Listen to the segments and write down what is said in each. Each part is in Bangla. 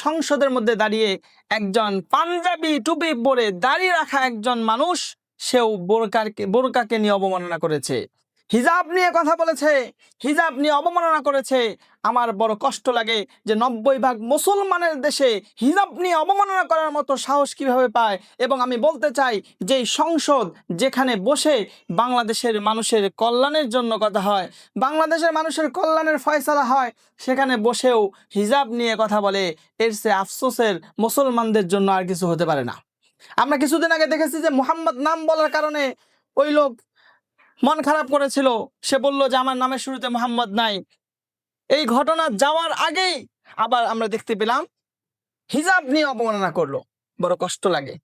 সংসদের মধ্যে দাঁড়িয়ে একজন পাঞ্জাবি টুপি পরে দাড়ি রাখা একজন মানুষ সেও বোরকাকে নিয়ে অবমাননা করেছে, হিজাব নিয়ে কথা বলেছে, হিজাব নিয়ে অবমাননা করেছে। আমার বড় কষ্ট লাগে যে 90% মুসলমানের দেশে হিজাব নিয়ে অবমাননা করার মতো সাহস কিভাবে পায়। এবং আমি বলতে চাই যে সংসদ যেখানে বসে বাংলাদেশের মানুষের কল্যাণের জন্য কথা হয়, বাংলাদেশের মানুষের কল্যাণের ফয়সালা হয়, সেখানে বসেও হিজাব নিয়ে কথা বলে, এর চেয়ে আফসোসের মুসলমানদের জন্য আর কিছু হতে পারে না। আমরা কিছুদিন আগে দেখেছি যে মুহাম্মদ নাম বলার কারণে ওই লোক মন খারাপ করেছিল, সে বলল যে আমার নামের শুরুতে মুহাম্মদ নাই। এই ঘটনা যাওয়ার আগেই আবার আমরা দেখতে পেলাম হিজাব নিয়ে অবমাননা করলো। বড় কষ্ট লাগে।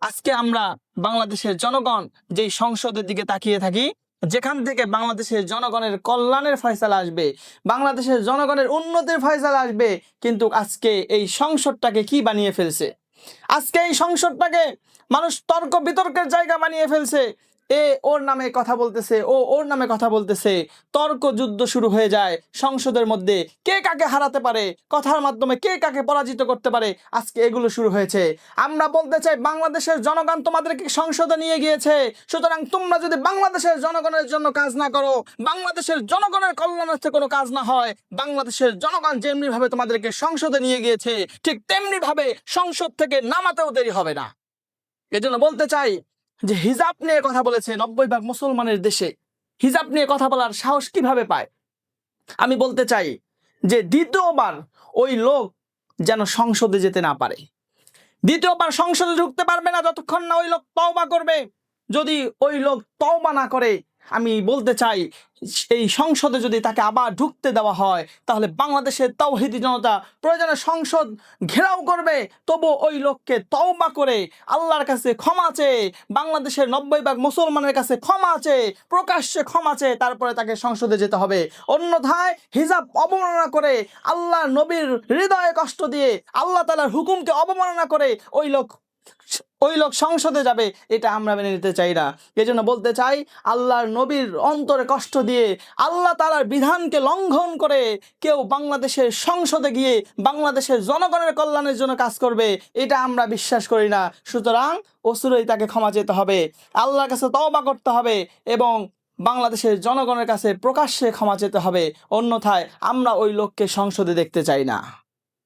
আজকে আমরা বাংলাদেশের জনগণ যেই সংসদের দিকে তাকিয়ে থাকি, যেখান থেকে বাংলাদেশের জনগণের কল্যাণের ফয়সালা আসবে, বাংলাদেশের জনগণের উন্নতির ফয়সালা আসবে, কিন্তু আজকে এই সংসদটাকে কি বানিয়ে ফেলছে? আজকে এই সংসদটাকে মানুষ তর্ক বিতর্কের জায়গা বানিয়ে ফেলছে। এ ওর নামে কথা বলতেছে, ও ওর নামে কথা বলতেছে, তর্ক যুদ্ধ শুরু হয়ে যায় সংসদের মধ্যে। কে কাকে হারাতে পারে, কথার মাধ্যমে কে কাকে পরাজিত করতে পারে, আজকে এগুলো শুরু হয়েছে। আমরা বলতে চাই বাংলাদেশের জনগণ তোমাদেরকে সংসদে নিয়ে গিয়েছে, সুতরাং তোমরা যদি বাংলাদেশের জনগণের জন্য কাজ না করো, বাংলাদেশের জনগণের কল্যাণার্থে কোনো কাজ না হয়, বাংলাদেশের জনগণ যেমনি ভাবে তোমাদেরকে সংসদে নিয়ে গিয়েছে ঠিক তেমনি ভাবে সংসদ থেকে নামাতেও দেরি হবে না। এজন্য বলতে চাই যে হিজাব নিয়ে কথা বলেছে 90% মুসলমানের দেশে, হিজাব নিয়ে কথা বলার সাহস কিভাবে পায়? আমি বলতে চাই যে দ্বিতীয়বার ওই লোক যেন সংসদে যেতে না পারে, দ্বিতীয়বার সংসদে ঢুকতে পারবে না যতক্ষণ না ওই লোক তওবা করবে। যদি ওই লোক তওবা না করে, আমি বলতে চাই এই সংসদে যদি তাকে আবার ঢুকতে দেওয়া হয়, তাহলে বাংলাদেশের তাওহীদি জনতা প্রয়োজনে সংসদ ঘেরাও করবে, তবু ওই লোককে তওবা করে আল্লাহর কাছে ক্ষমা চেয়ে, বাংলাদেশের 90% মুসলমানের কাছে ক্ষমা চেয়ে, প্রকাশ্যে ক্ষমা চেয়ে তারপরে তাকে সংসদে যেতে হবে। অন্যথায় হিজাব অবমাননা করে, আল্লাহ নবীর হৃদয়ে কষ্ট দিয়ে, আল্লাহ তাআলার হুকুমকে অবমাননা করে ওই লোক সংসদে যাবে, এটা আমরা মেনে নিতে চাই না। এজন্য বলতে চাই আল্লাহর নবীর অন্তরে কষ্ট দিয়ে, আল্লাহ তাআলার বিধানকে লঙ্ঘন করে কেউ বাংলাদেশের সংসদে গিয়ে বাংলাদেশের জনগণের কল্যাণের জন্য কাজ করবে, এটা আমরা বিশ্বাস করি না। সুতরাং অচিরেই তাকে ক্ষমা চেতে হবে, আল্লাহর কাছে তওবা করতে হবে এবং বাংলাদেশের জনগণের কাছে প্রকাশ্যে ক্ষমা চেতে হবে। অন্যথায় আমরা ওই লোককে সংসদে দেখতে চাই না।